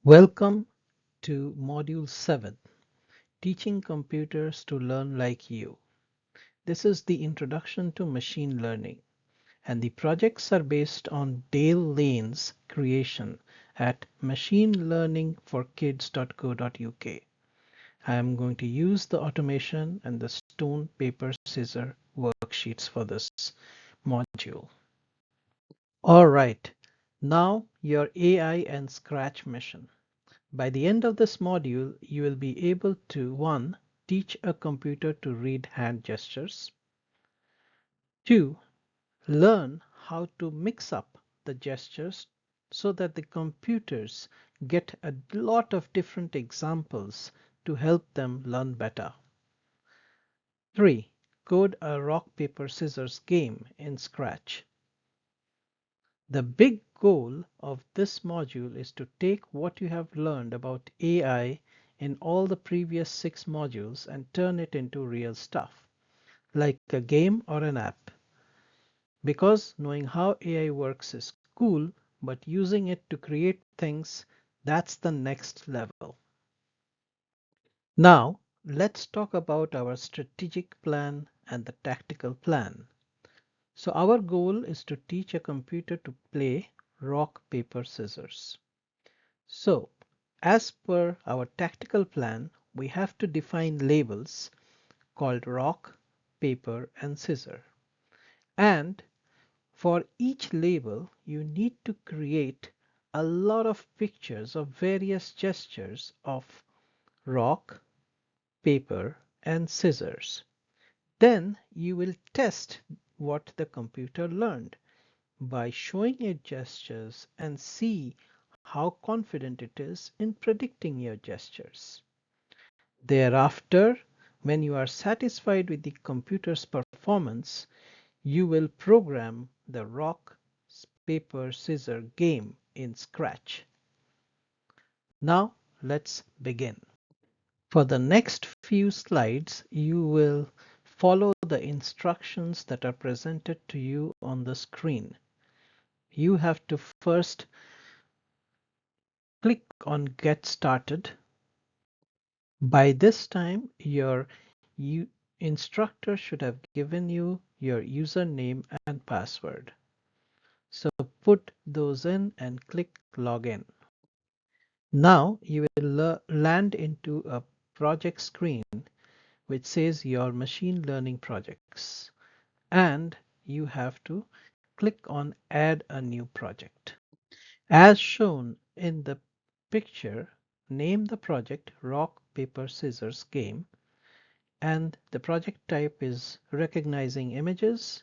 Welcome to Module 7, Teaching Computers to Learn Like You. This is the introduction to machine learning, and the projects are based on Dale Lane's creation at machinelearningforkids.co.uk. I am going to use the automation and the stone, paper, scissor worksheets for this module. All right, now your AI and Scratch mission. By the end of this module, you will be able to 1. Teach a computer to read hand gestures. 2. Learn how to mix up the gestures so that the computers get a lot of different examples to help them learn better. 3. Code a rock, paper, scissors game in Scratch. The big goal of this module is to take what you have learned about AI in all the previous 6 modules and turn it into real stuff, like a game or an app. Because knowing how AI works is cool, but using it to create things, that's the next level. Now, let's talk about our strategic plan and the tactical plan. So our goal is to teach a computer to play rock, paper, scissors. So, as per our tactical plan, we have to define labels called rock, paper, and scissor. And for each label, you need to create a lot of pictures of various gestures of rock, paper, and scissors. Then you will test what the computer learned by showing it gestures and see how confident it is in predicting your gestures. Thereafter, when you are satisfied with the computer's performance, you will program the rock, paper, scissor game in Scratch. Now let's begin. For the next few slides, you will follow the instructions that are presented to you on the screen. You have to first click on Get Started. By this time, your instructor should have given you your username and password. So put those in and click Login. Now you will land into a project screen which says your machine learning projects, and you have to click on Add a new project. As shown in the picture, name the project Rock, Paper, Scissors Game, and the project type is recognizing images,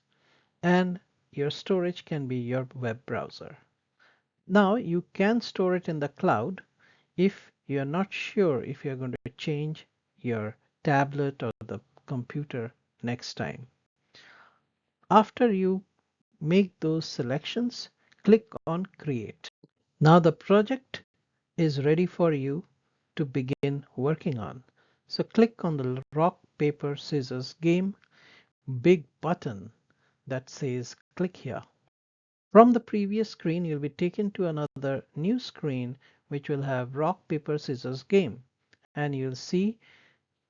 and your storage can be your web browser. Now you can store it in the cloud if you're not sure if you're going to change your tablet or the computer next time. After you make those selections, click on Create. Now the project is ready for you to begin working on. So click on the rock, paper, scissors game big button that says click here. From the previous screen, you'll be taken to another new screen which will have rock, paper, scissors game, and you'll see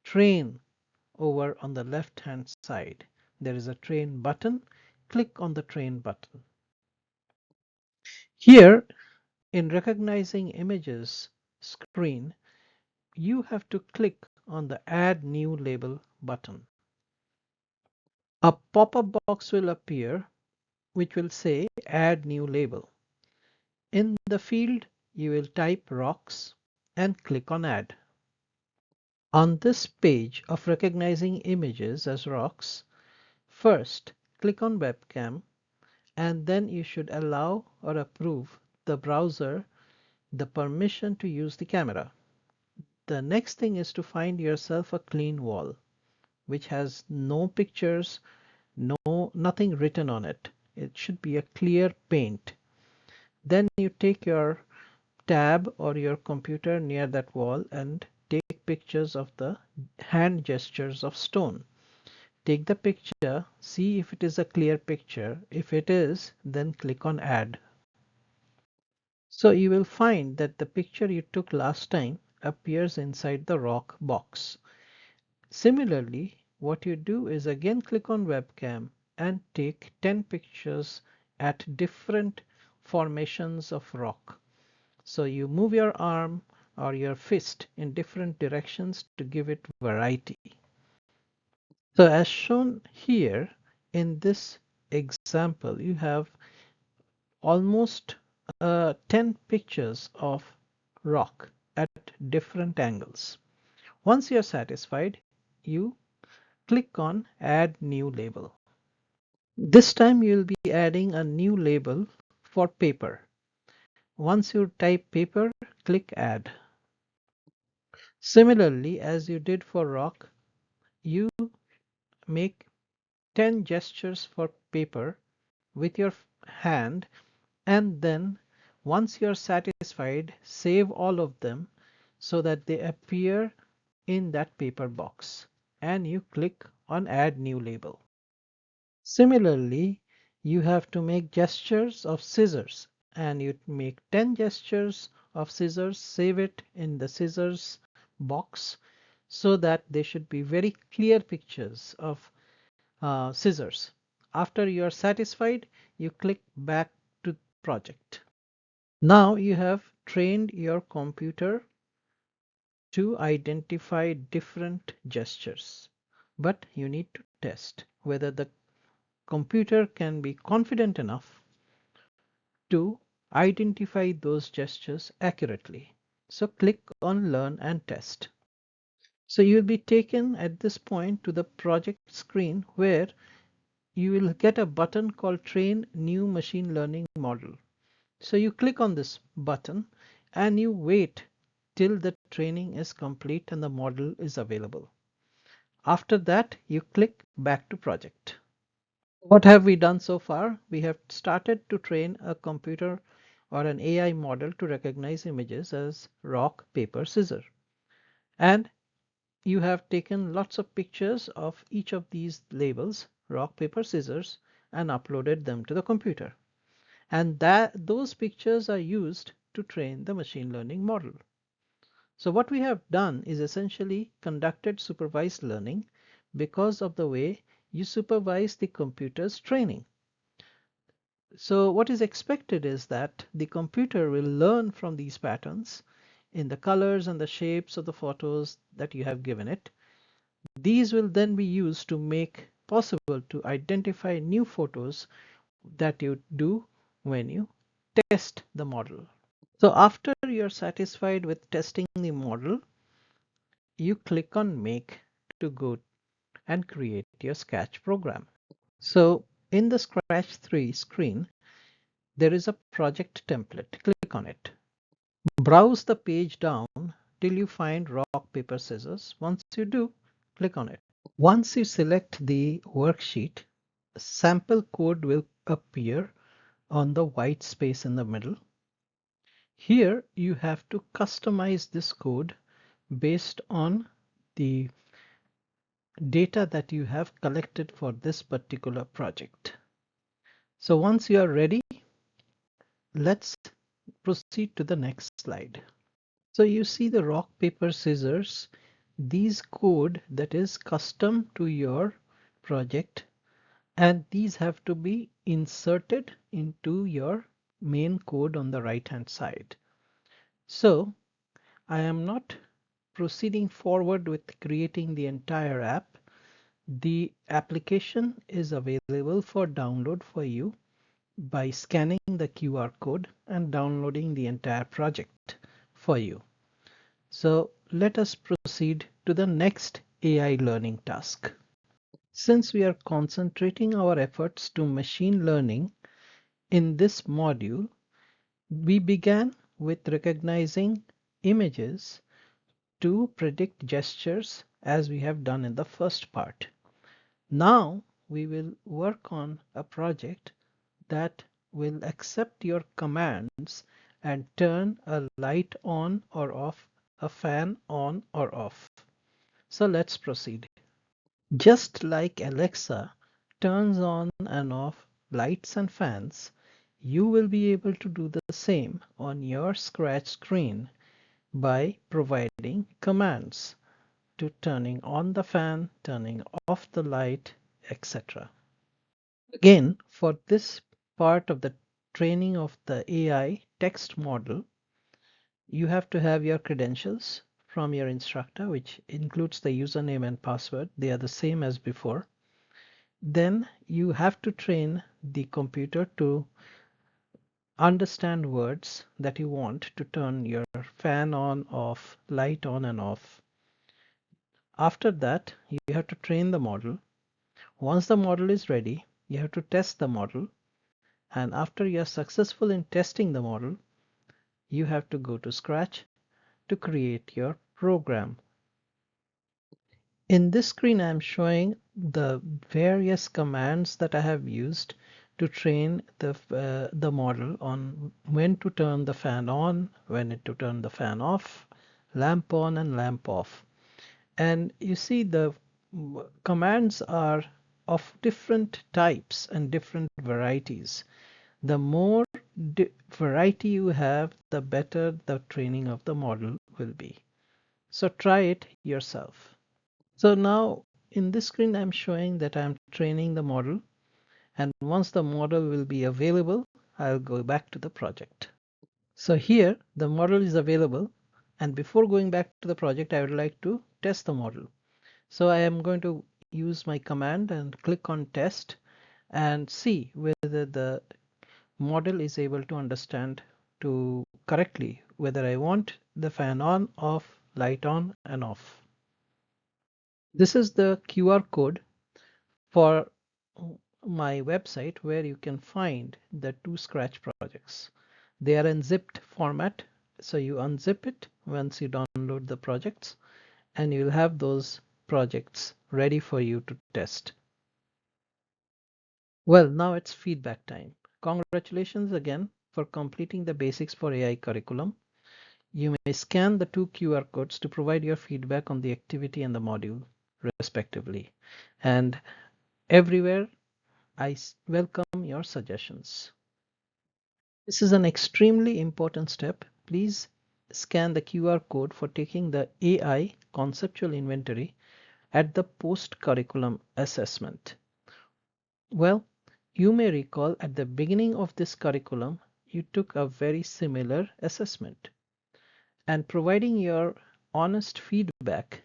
train over on the left hand side. There is a train button. Click on the train button. Here in recognizing images screen, you have to click on the add new label button. A pop-up box will appear which will say add new label. In the field, you will type rocks and click on add. On this page of recognizing images as rocks, first click on webcam, and then you should allow or approve the browser the permission to use the camera. The next thing is to find yourself a clean wall which has no pictures, nothing written on it. It should be a clear paint. Then you take your tab or your computer near that wall and take pictures of the hand gestures of stone. Take the picture, see if it is a clear picture. If it is, then click on add. So you will find that the picture you took last time appears inside the rock box. Similarly, what you do is again click on webcam and take 10 pictures at different formations of rock. So you move your arm or your fist in different directions to give it variety. So as shown here in this example, you have almost 10 pictures of rock at different angles. Once you're satisfied, you click on Add New Label. This time you'll be adding a new label for paper. Once you type paper, click Add. Similarly, as you did for rock, you make 10 gestures for paper with your hand, and then once you're satisfied, save all of them so that they appear in that paper box, and you click on Add New Label. Similarly, you have to make gestures of scissors, and you make 10 gestures of scissors, save it in the scissors box so that they should be very clear pictures of scissors. After you are satisfied, you click back to project. Now you have trained your computer to identify different gestures, but you need to test whether the computer can be confident enough to identify those gestures accurately. So click on Learn and Test. So you will be taken at this point to the project screen where you will get a button called Train New Machine Learning Model. So you click on this button and you wait till the training is complete and the model is available. After that, you click back to project. What have we done so far? We have started to train a computer or an AI model to recognize images as rock, paper, scissors. And you have taken lots of pictures of each of these labels, rock, paper, scissors, and uploaded them to the computer. And those pictures are used to train the machine learning model. So what we have done is essentially conducted supervised learning because of the way you supervise the computer's training. So what is expected is that the computer will learn from these patterns in the colors and the shapes of the photos that you have given it. These will then be used to make possible to identify new photos that you do when you test the model. So after you're satisfied with testing the model, you click on Make to go and create your Sketch program. So in the Scratch 3 screen, there is a project template. Click on it. Browse the page down till you find rock, paper, scissors. Once you do, click on it. Once you select the worksheet, sample code will appear on the white space in the middle. Here you have to customize this code based on the data that you have collected for this particular project. So once you are ready, let's proceed to the next slide. So you see the rock, paper, scissors, these code that is custom to your project, and these have to be inserted into your main code on the right hand side. So I am not proceeding forward with creating the entire app. The application is available for download for you by scanning the QR code and downloading the entire project for you. So let us proceed to the next AI learning task. Since we are concentrating our efforts to machine learning in this module, we began with recognizing images to predict gestures as we have done in the first part. Now we will work on a project that will accept your commands and turn a light on or off, a fan on or off. So let's proceed. Just like Alexa turns on and off lights and fans, You will be able to do the same on your Scratch screen by providing commands to turning on the fan, turning off the light, etc. Again, for this part of the training of the AI text model, you have to have your credentials from your instructor, which includes the username and password. They are the same as before. Then you have to train the computer to understand words that you want to turn your fan on, off, light on and off. After that, you have to train the model. Once the model is ready, you have to test the model. And after you are successful in testing the model, you have to go to Scratch to create your program. In this screen, I'm showing the various commands that I have used to train the model on when to turn the fan on, when to turn the fan off, lamp on and lamp off. And you see the commands are of different types and different varieties. The more variety you have, the better the training of the model will be. So try it yourself. So now in this screen, I'm showing that I'm training the model. And once the model will be available, I'll go back to the project. So here the model is available. And before going back to the project, I would like to test the model. So I am going to use my command and click on test and see whether the model is able to understand to correctly whether I want the fan on, off, light on and off. This is the QR code for my website where you can find the two Scratch projects. They are in zipped format, so you unzip it once you download the projects and you'll have those projects ready for you to test. Well, now it's feedback time. Congratulations again for completing the Basics for AI curriculum. You may scan the two QR codes to provide your feedback on the activity and the module, respectively. And everywhere, I welcome your suggestions. This is an extremely important step. Please scan the QR code for taking the AI conceptual inventory at the post-curriculum assessment. Well, you may recall at the beginning of this curriculum, you took a very similar assessment. And providing your honest feedback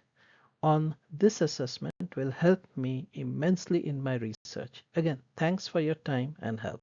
on this assessment will help me immensely in my research. Again, thanks for your time and help.